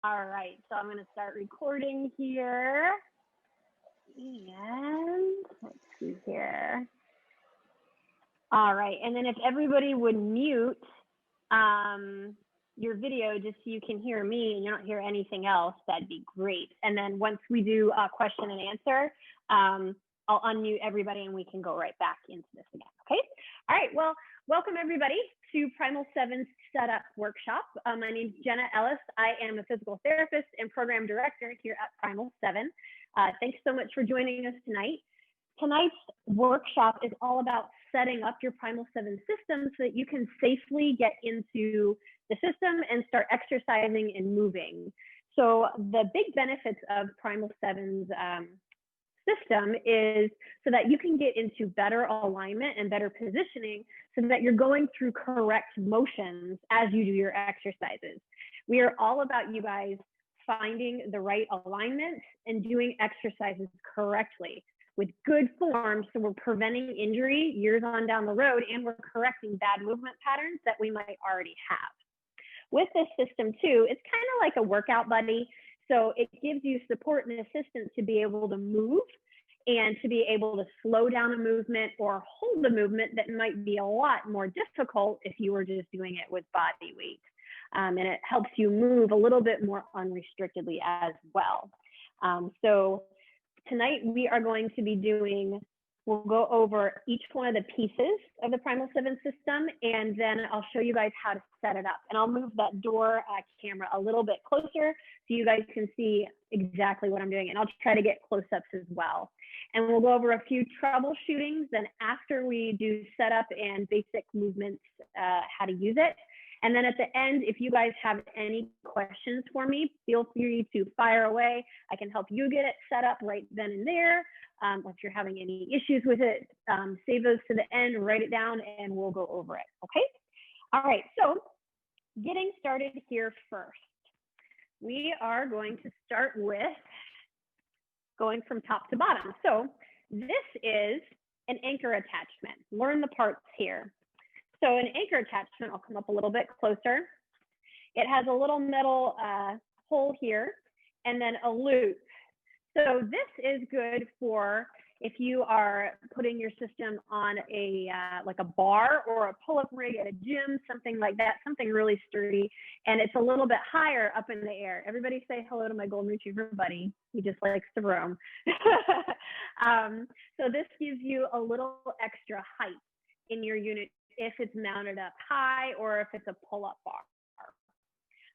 All right, so I'm going to start recording here. And let's see here. All right, and then if everybody would mute your video just so you can hear me and you don't hear anything else, that'd be great. And then once we do a question and answer, I'll unmute everybody and we can go right back into this again, okay? All right, well, welcome everybody to Primal 7's Setup Workshop. My name is Jenna Ellis. I am a physical therapist and program director here at Primal 7. Thanks so much for joining us tonight. Tonight's workshop is all about setting up your Primal 7 system so that you can safely get into the system and start exercising and moving. So the big benefits of Primal 7's system is so that you can get into better alignment and better positioning so that you're going through correct motions as you do your exercises. We are all about you guys finding the right alignment and doing exercises correctly with good form, so we're preventing injury years on down the road, and we're correcting bad movement patterns that we might already have. With this system too, it's kind of like a workout buddy. So it gives you support and assistance to be able to move and to be able to slow down a movement or hold a movement that might be a lot more difficult if you were just doing it with body weight. And it helps you move a little bit more unrestrictedly as well. So tonight we are going to be we'll go over each one of the pieces of the Primal 7 system, and then I'll show you guys how to set it up. And I'll move that door camera a little bit closer so you guys can see exactly what I'm doing. And I'll try to get close-ups as well. And we'll go over a few troubleshootings. Then after we do setup and basic movements, how to use it. And then at the end, if you guys have any questions for me, feel free to fire away. I can help you get it set up right then and there. Or if you're having any issues with it, save those to the end, write it down, and we'll go over it, okay? All right, so getting started here first. We are going to start with going from top to bottom. So this is an anchor attachment. Learn the parts here. So an anchor attachment, I'll come up a little bit closer. It has a little metal hole here and then a loop. So this is good for if you are putting your system on a like a bar or a pull-up rig at a gym, something like that, something really sturdy, and it's a little bit higher up in the air. Everybody say hello to my golden retriever buddy. He just likes to roam. So this gives you a little extra height in your unit if it's mounted up high or if it's a pull-up bar.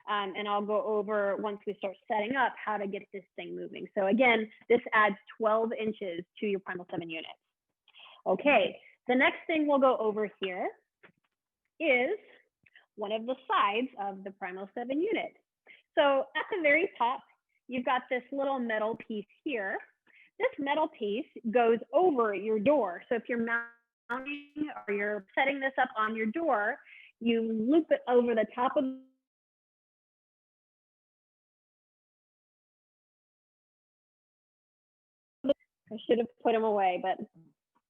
And I'll go over once we start setting up how to get this thing moving. So again, this adds 12 inches to your Primal 7 unit. Okay, the next thing we'll go over here is one of the sides of the Primal 7 unit. So at the very top, you've got this little metal piece here. This metal piece goes over your door. So if you're mounting or you're setting this up on your door, you loop it over the top of I should have put him away, but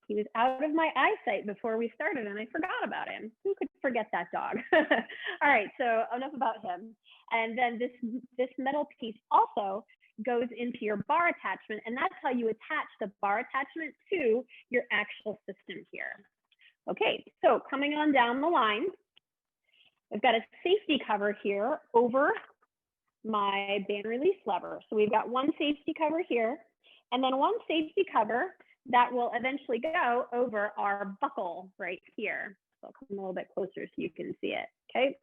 he was out of my eyesight before we started and I forgot about him. Who could forget that dog? All right, so enough about him. And then this metal piece also goes into your bar attachment, and that's how you attach the bar attachment to your actual system here. Okay, so coming on down the line, I've got a safety cover here over my band release lever. So we've got one safety cover here, and then one safety cover that will eventually go over our buckle right here. So I'll come a little bit closer so you can see it, okay?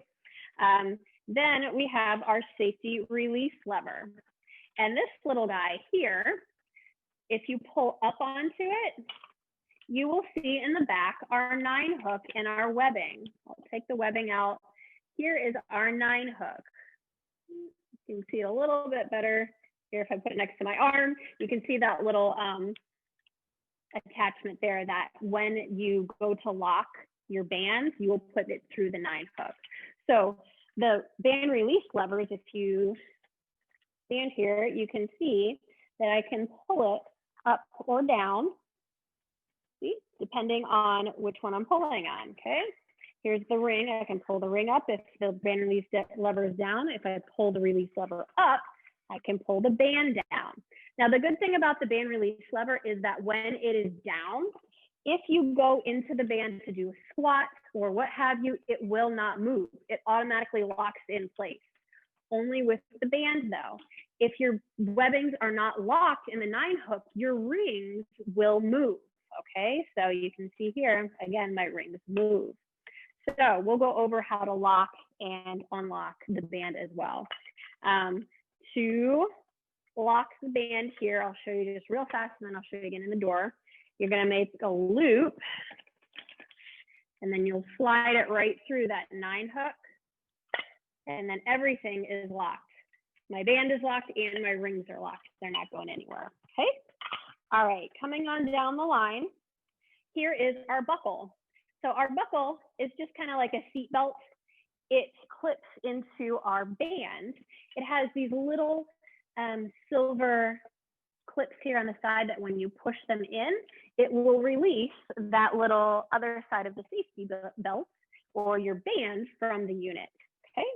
Then we have our safety release lever. And this little guy here, if you pull up onto it, you will see in the back our 9 hook and our webbing. I'll take the webbing out. Here is our 9 hook. You can see it a little bit better here if I put it next to my arm. You can see that little attachment there that when you go to lock your bands, you will put it through the 9 hook. So the band release levers, if you stand here, you can see that I can pull it up or down, see, depending on which one I'm pulling on, okay? Here's the ring. I can pull the ring up if the band release lever is down. If I pull the release lever up, I can pull the band down. Now, the good thing about the band release lever is that when it is down, if you go into the band to do a squat or what have you, it will not move. It automatically locks in place. Only with the band though, if your webbings are not locked in the 9-hook, your rings will move, okay? So you can see here, again, my rings move. So we'll go over how to lock and unlock the band as well. To lock the band here, I'll show you just real fast and then I'll show you again in the door. You're gonna make a loop and then you'll slide it right through that 9-hook and then everything is locked. My band is locked and my rings are locked. They're not going anywhere, okay? All right, coming on down the line, here is our buckle. So our buckle is just kind of like a seat belt. It clips into our band. It has these little silver clips here on the side that when you push them in, it will release that little other side of the safety belt or your band from the unit, okay?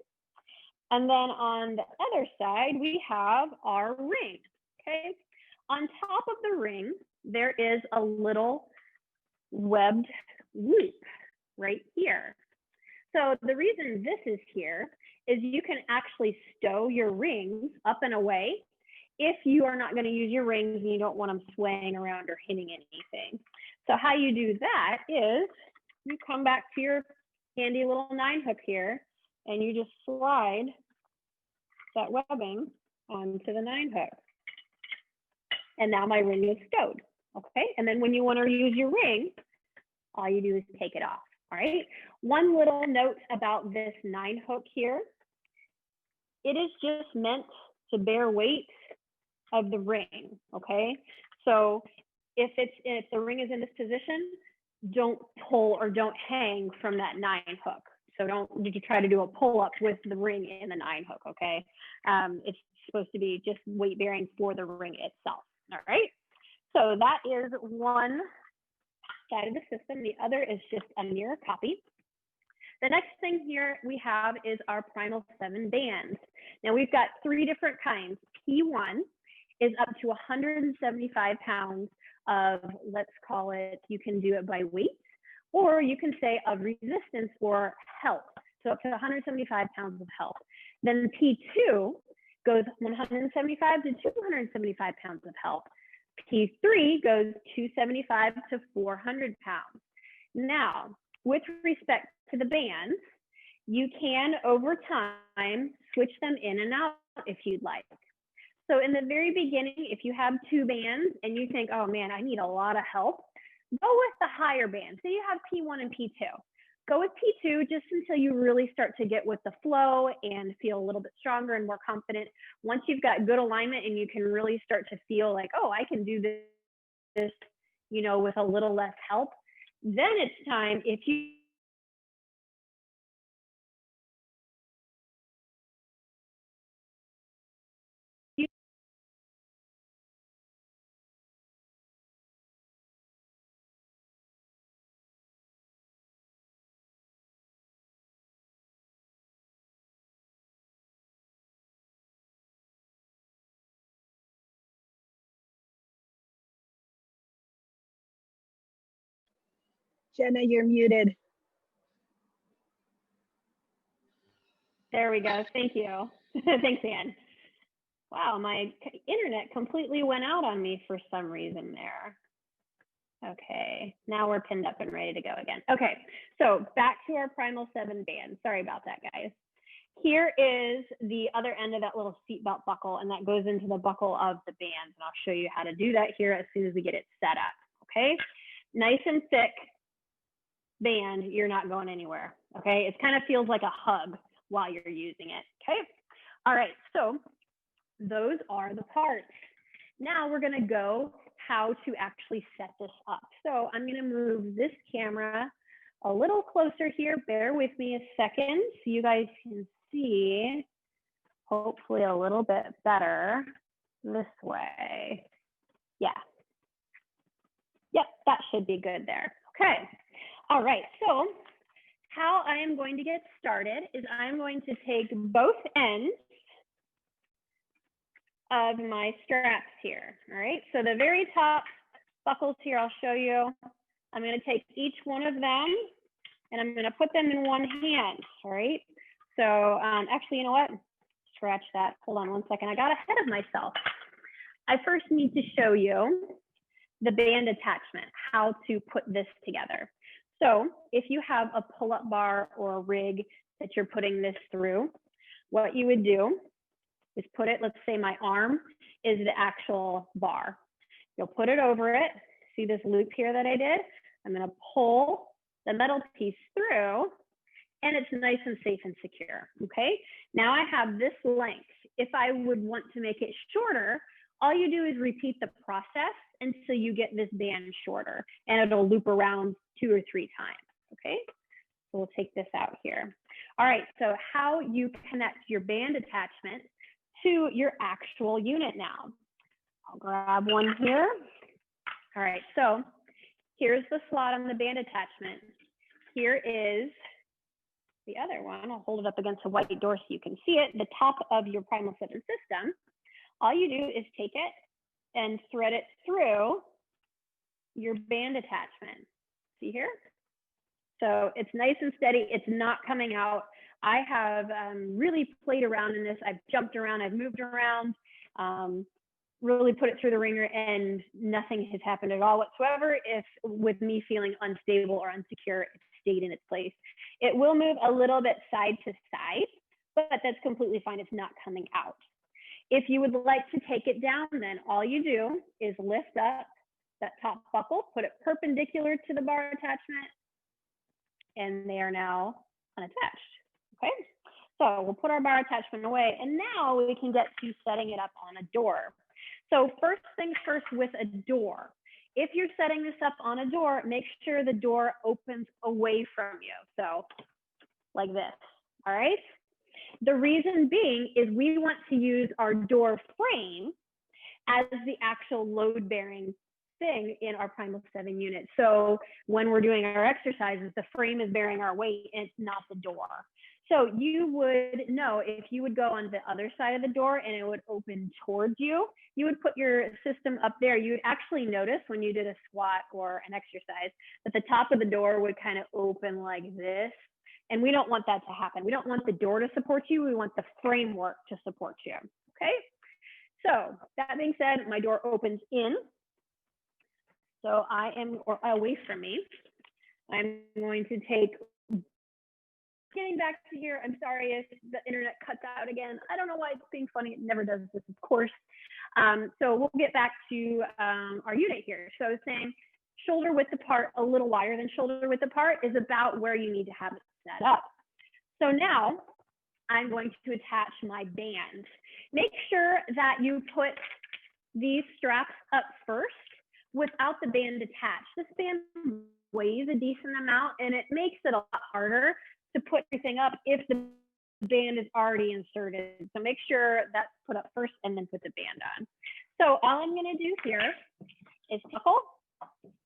And then on the other side, we have our ring, okay? On top of the ring, there is a little webbed loop right here. So the reason this is here is you can actually stow your rings up and away if you are not going to use your rings and you don't want them swaying around or hitting anything. So how you do that is you come back to your handy little 9-hook here and you just slide that webbing onto the 9-hook. And now my ring is stowed, okay? And then when you want to use your ring, all you do is take it off, all right? One little note about this 9-hook here. It is just meant to bear weight of the ring, okay? So if the ring is in this position, don't pull or don't hang from that 9-hook. So don't try to do a pull up with the ring in the 9-hook, okay? It's supposed to be just weight bearing for the ring itself, all right? So that is one side of the system. The other is just a mirror copy. The next thing here we have is our Primal 7 bands. Now we've got 3 different kinds. P1 is up to 175 pounds of, let's call it, you can do it by weight, or you can say of resistance or help. So up to 175 pounds of help. Then P2 goes 175 to 275 pounds of help. P3 goes 275 to 400 pounds. Now, with respect to the bands, you can over time switch them in and out if you'd like. So in the very beginning, if you have 2 bands and you think, oh man, I need a lot of help, go with the higher band. So you have P1 and P2. Go with P2 just until you really start to get with the flow and feel a little bit stronger and more confident. Once you've got good alignment and you can really start to feel like, oh, I can do this, you know, with a little less help, then it's time, if you Jenna, you're muted. There we go. Thank you. Thanks, Ann. Wow, my internet completely went out on me for some reason there. Okay, now we're pinned up and ready to go again. Okay, so back to our Primal 7 band. Sorry about that, guys. Here is the other end of that little seatbelt buckle, and that goes into the buckle of the band. And I'll show you how to do that here as soon as we get it set up, okay? Nice and thick band, you're not going anywhere, okay? It kind of feels like a hug while you're using it, okay? All right, so those are the parts. Now we're gonna go how to actually set this up. So I'm gonna move this camera a little closer here. Bear with me a second so you guys can see, hopefully a little bit better this way. Yeah. Yep, that should be good there. Okay. All right, so how I am going to get started is I'm going to take both ends of my straps here. All right, so the very top buckles here, I'll show you. I'm going to take each one of them and I'm going to put them in one hand. All right, so actually, you know what? Scratch that. Hold on one second. I got ahead of myself. I first need to show you the band attachment, how to put this together. So if you have a pull-up bar or a rig that you're putting this through, what you would do is put it, let's say my arm is the actual bar. You'll put it over it. See this loop here that I did? I'm gonna pull the metal piece through and it's nice and safe and secure, okay? Now I have this length. If I would want to make it shorter, all you do is repeat the process until you get this band shorter and it'll loop around 2 or 3 times, okay? So we'll take this out here. All right, so how you connect your band attachment to your actual unit now. I'll grab one here. All right, so here's the slot on the band attachment. Here is the other one. I'll hold it up against a white door so you can see it. The top of your Primal 7 system. All you do is take it and thread it through your band attachment. See here? So it's nice and steady. It's not coming out. I have really played around in this. I've jumped around, I've moved around, really put it through the ringer and nothing has happened at all whatsoever. If with me feeling unstable or unsecure, it stayed in its place. It will move a little bit side to side, but that's completely fine. It's not coming out. If you would like to take it down, then all you do is lift up that top buckle, put it perpendicular to the bar attachment, and they are now unattached, okay? So we'll put our bar attachment away, and now we can get to setting it up on a door. So first things first with a door. If you're setting this up on a door, make sure the door opens away from you. So like this, all right? The reason being is we want to use our door frame as the actual load-bearing thing in our Primal 7 unit. So when we're doing our exercises, the frame is bearing our weight and it's not the door. So you would know if you would go on the other side of the door and it would open towards you, you would put your system up there. You would actually notice when you did a squat or an exercise that the top of the door would kind of open like this. And we don't want that to happen. We don't want the door to support you. We want the framework to support you, okay? So that being said, my door opens in. So I am, or away from me. I'm going to take, getting back to here, I'm sorry if the internet cuts out again. I don't know why it's being funny. It never does this, of course. So we'll get back to our unit here. So I was saying shoulder width apart, a little wider than shoulder width apart is about where you need to have it set up. So now I'm going to attach my band. Make sure that you put these straps up first without the band attached. This band weighs a decent amount and it makes it a lot harder to put everything up if the band is already inserted. So make sure that's put up first and then put the band on. So all I'm gonna do here is buckle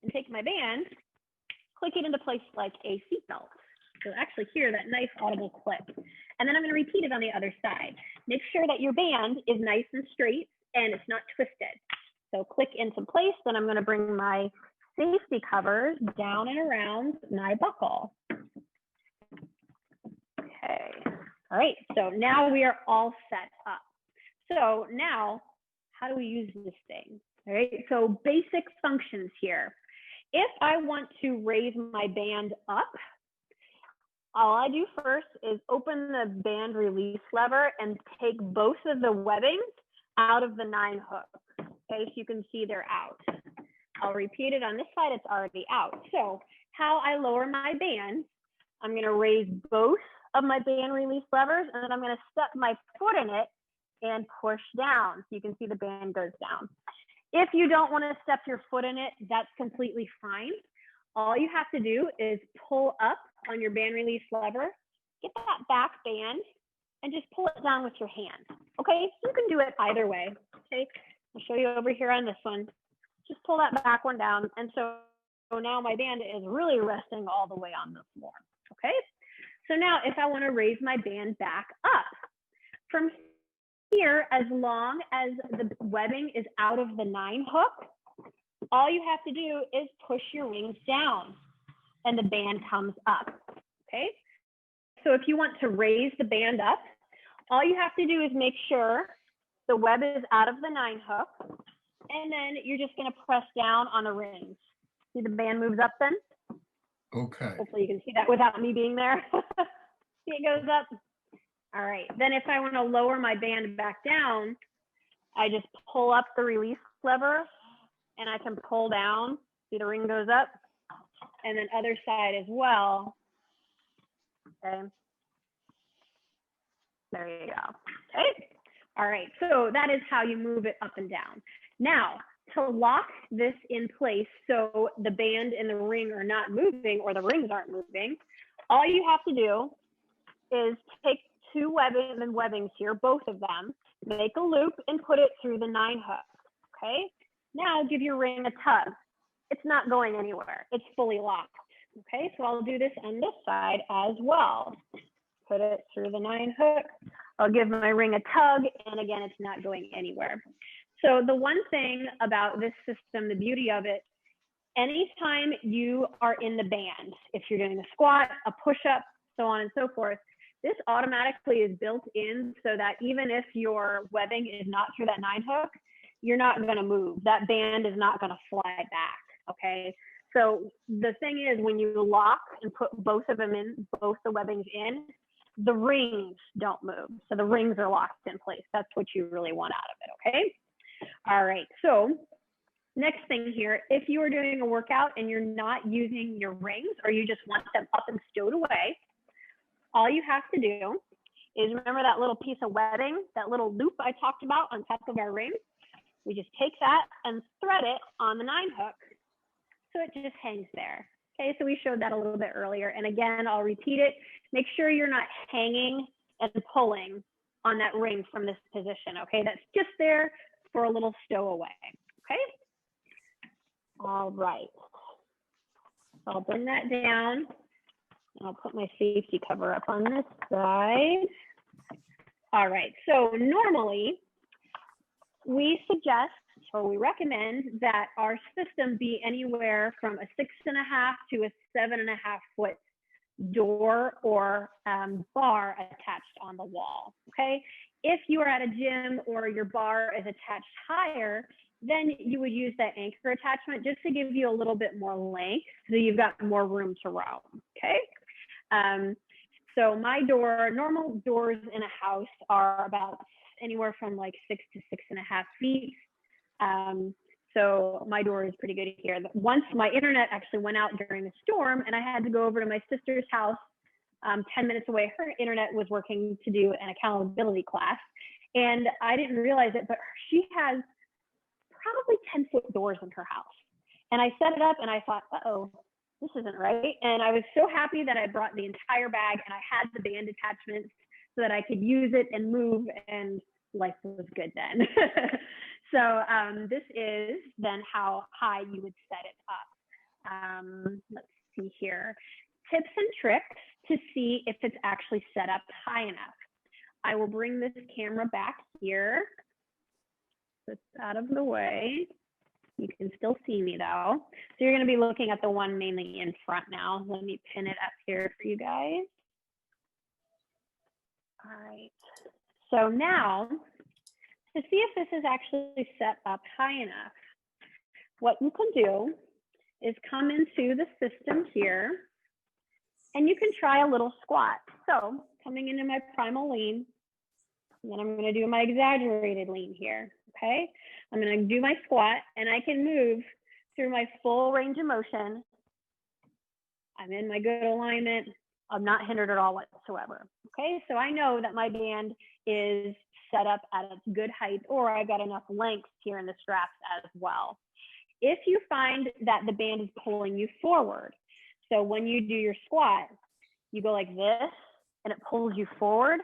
and take my band, click it into place like a seatbelt. So actually hear that nice audible click. And then I'm gonna repeat it on the other side. Make sure that your band is nice and straight and it's not twisted. So click into place, then I'm gonna bring my safety covers down and around my buckle. Okay, all right, so now we are all set up. So now, how do we use this thing? All right, so basic functions here. If I want to raise my band up, all I do first is open the band release lever and take both of the webbings out of the 9 hooks. Okay, so you can see they're out. I'll repeat it on this side, it's already out. So how I lower my band, I'm gonna raise both of my band release levers and then I'm gonna step my foot in it and push down. So you can see the band goes down. If you don't wanna step your foot in it, that's completely fine. All you have to do is pull up on your band release lever, get that back band and just pull it down with your hand. Okay, you can do it either way. Okay, I'll show you over here on this one. Just pull that back one down. And so now my band is really resting all the way on the floor. Okay, So now if I want to raise my band back up, from here, as long as the webbing is out of the 9 hook, all you have to do is push your wings down and the band comes up, okay? So if you want to raise the band up, all you have to do is make sure the web is out of the 9 hook, and then you're just gonna press down on the rings. See the band moves up then? Okay. Hopefully you can see that without me being there. See it goes up? All right, then if I wanna lower my band back down, I just pull up the release lever and I can pull down. See the ring goes up? And then other side as well. Okay. There you go. Okay. All right. So that is how you move it up and down. Now, to lock this in place so the band and the ring are not moving or the rings aren't moving, all you have to do is take 2 webbings here, both of them, make a loop and put it through the 9 hook. Okay. Now give your ring a tug. It's not going anywhere. It's fully locked. Okay, so I'll do this on this side as well. Put it through the 9 hook. I'll give my ring a tug, and again, it's not going anywhere. So the one thing about this system, the beauty of it, anytime you are in the band, if you're doing a squat, a push-up, so on and so forth, this automatically is built in so that even if your webbing is not through that 9 hook, you're not going to move. That band is not going to fly back, okay? So the thing is, when you lock and put both of them in, both the webbings in, the rings don't move. So the rings are locked in place. That's what you really want out of it, okay? All right, so next thing here, if you are doing a workout and you're not using your rings or you just want them up and stowed away, all you have to do is remember that little piece of webbing, that little loop I talked about on top of our ring? We just take that and thread it on the 9 hook. So it just hangs there. Okay, so we showed that a little bit earlier. And again, I'll repeat it. Make sure you're not hanging and pulling on that ring from this position. Okay, that's just there for a little stowaway. Okay. All right. So I'll bring that down. And I'll put my safety cover up on this side. All right, so normally we suggest or we recommend that our system be anywhere from a 6.5 to a 7.5 foot door or bar attached on the wall, okay? If you are at a gym or your bar is attached higher, then you would use that anchor attachment just to give you a little bit more length so you've got more room to roam, okay? So my door, normal doors in a house are about anywhere from like 6 to 6.5 feet. So my door is pretty good here. Once my internet actually went out during the storm and I had to go over to my sister's house 10 minutes away, her internet was working to do an accountability class. And I didn't realize it, but she has probably 10-foot doors in her house. And I set it up and I thought, uh-oh, this isn't right. And I was so happy that I brought the entire bag and I had the band attachments so that I could use it and move, and life was good then. So this is then how high you would set it up. Let's see here. Tips and tricks to see if it's actually set up high enough. I will bring this camera back here. So it's out of the way. You can still see me though. So you're going to be looking at the one mainly in front now. Let me pin it up here for you guys. All right. So now, to see if this is actually set up high enough, what you can do is come into the system here and you can try a little squat. So coming into my primal lean, and then I'm going to do my exaggerated lean here, okay? I'm going to do my squat and I can move through my full range of motion. I'm in my good alignment. I'm not hindered at all whatsoever, okay? So I know that my band is set up at its good height, or I've got enough length here in the straps as well. If you find that the band is pulling you forward, so when you do your squat, you go like this and it pulls you forward,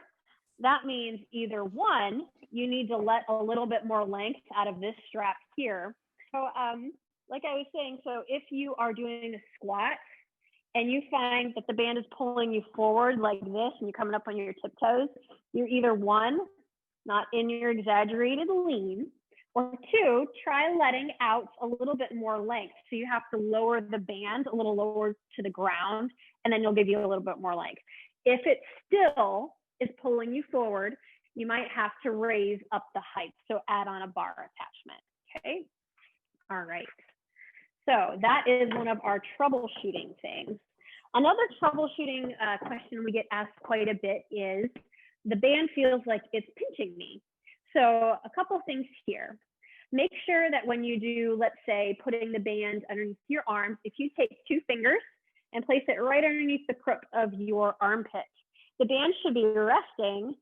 that means either one, you need to let a little bit more length out of this strap here. So like I was saying, so if you are doing a squat and you find that the band is pulling you forward like this and you're coming up on your tiptoes, you're either one, not in your exaggerated lean, or two, try letting out a little bit more length. So you have to lower the band a little lower to the ground, and then you'll give you a little bit more length. If it still is pulling you forward, you might have to raise up the height. So add on a bar attachment, okay? All right. So that is one of our troubleshooting things. Another troubleshooting question we get asked quite a bit is, the band feels like it's pinching me. So a couple things here. Make sure that when you do, let's say, putting the band underneath your arms, if you take 2 fingers and place it right underneath the crook of your armpit, the band should be resting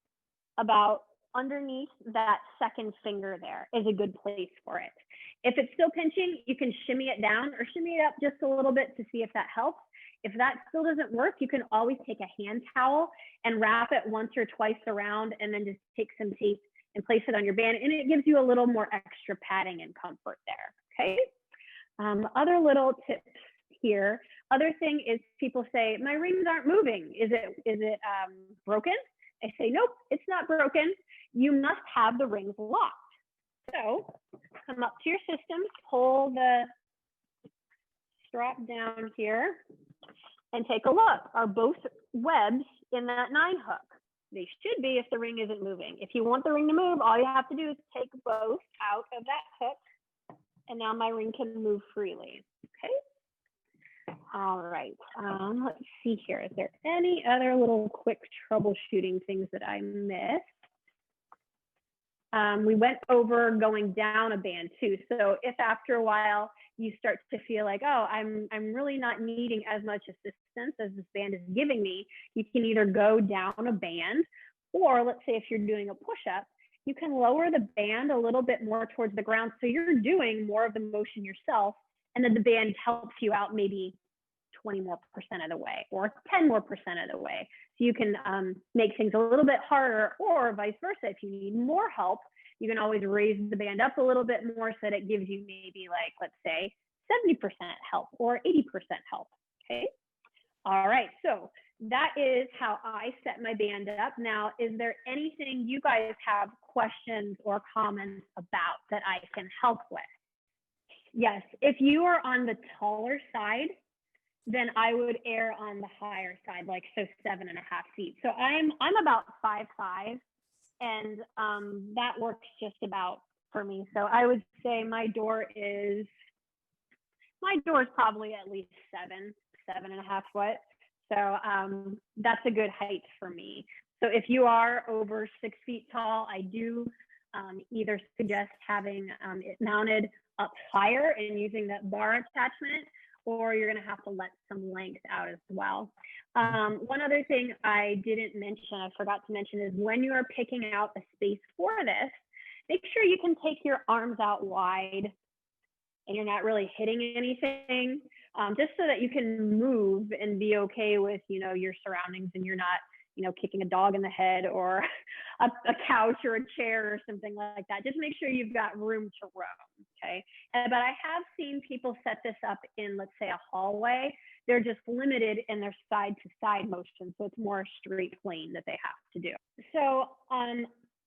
about underneath that second finger. There is a good place for it. If it's still pinching, you can shimmy it down or shimmy it up just a little bit to see if that helps. If that still doesn't work, you can always take a hand towel and wrap it once or twice around, and then just take some tape and place it on your band, and it gives you a little more extra padding and comfort there, okay? Other little tips here. Other thing is, people say, my rings aren't moving. Is it broken? I say, nope, it's not broken. You must have the rings locked. So come up to your system, pull the strap down here, and take a look. Are both webs in that 9 hook? They should be if the ring isn't moving. If you want the ring to move, all you have to do is take both out of that hook, and now my ring can move freely, okay? All right, let's see here. Is there any other little quick troubleshooting things that I missed? We went over going down a band too. So if after a while you start to feel like, oh, I'm really not needing as much assistance as this band is giving me, you can either go down a band, or let's say if you're doing a push-up, you can lower the band a little bit more towards the ground, so you're doing more of the motion yourself, and then the band helps you out maybe 20% more of the way, or 10% more of the way. So you can make things a little bit harder, or vice versa. If you need more help, you can always raise the band up a little bit more so that it gives you maybe, like, let's say 70% help or 80% help, okay? All right, so that is how I set my band up. Now, is there anything you guys have questions or comments about that I can help with? Yes, if you are on the taller side, then I would err on the higher side, like so 7.5 feet. So I'm about 5'5", and that works just about for me. So I would say my door is probably at least 7.5 foot. So that's a good height for me. So if you are over 6 feet tall, I do either suggest having it mounted up higher and using that bar attachment, or you're going to have to let some length out as well. One other thing I didn't mention, I forgot to mention, is when you are picking out a space for this, make sure you can take your arms out wide and you're not really hitting anything, just so that you can move and be okay with, your surroundings, and you're not, kicking a dog in the head or a couch or a chair or something like that. Just make sure you've got room to roam, okay? But I have seen people set this up in, let's say, a hallway. They're just limited in their side-to-side motion, so it's more a straight plane that they have to do. So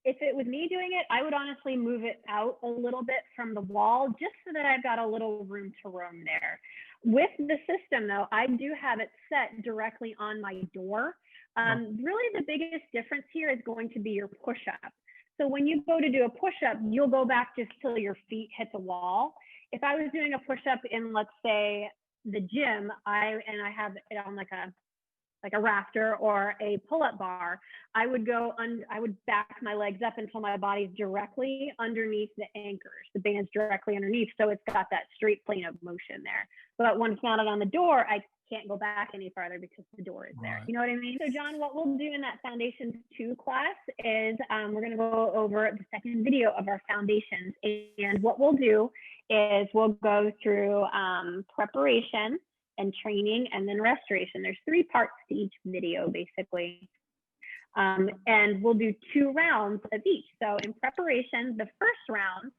if it was me doing it, I would honestly move it out a little bit from the wall, just so that I've got a little room to roam there. With the system, though, I do have it set directly on my door. Really, the biggest difference here is going to be your push-up. So when you go to do a push-up, you'll go back just till your feet hit the wall. If I was doing a push-up in, let's say, the gym, I have it on like a rafter or a pull-up bar, I would back my legs up until my body's directly underneath the anchors. The band's directly underneath, so it's got that straight plane of motion there. But when it's mounted on the door, I can't go back any farther because the door is there. You know what I mean? So John, what we'll do in that Foundations 2 class is we're going to go over the second video of our foundations. And what we'll do is we'll go through preparation and training and then restoration. There's 3 parts to each video, basically. And we'll do 2 rounds of each. So in preparation, the first round,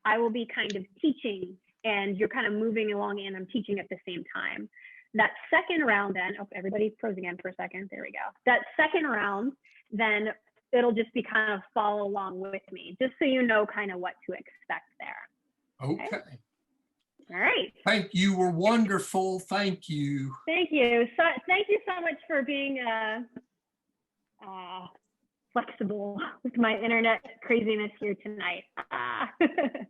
I will be kind of teaching, and you're kind of moving along and I'm teaching at the same time. That second round then, oh, everybody froze again for a second. There we go. That second round, then it'll just be kind of follow along with me, just so you know kind of what to expect there. Okay. All right. Thank you. Were wonderful. Thank you. Thank you. So thank you so much for being flexible with my internet craziness here tonight.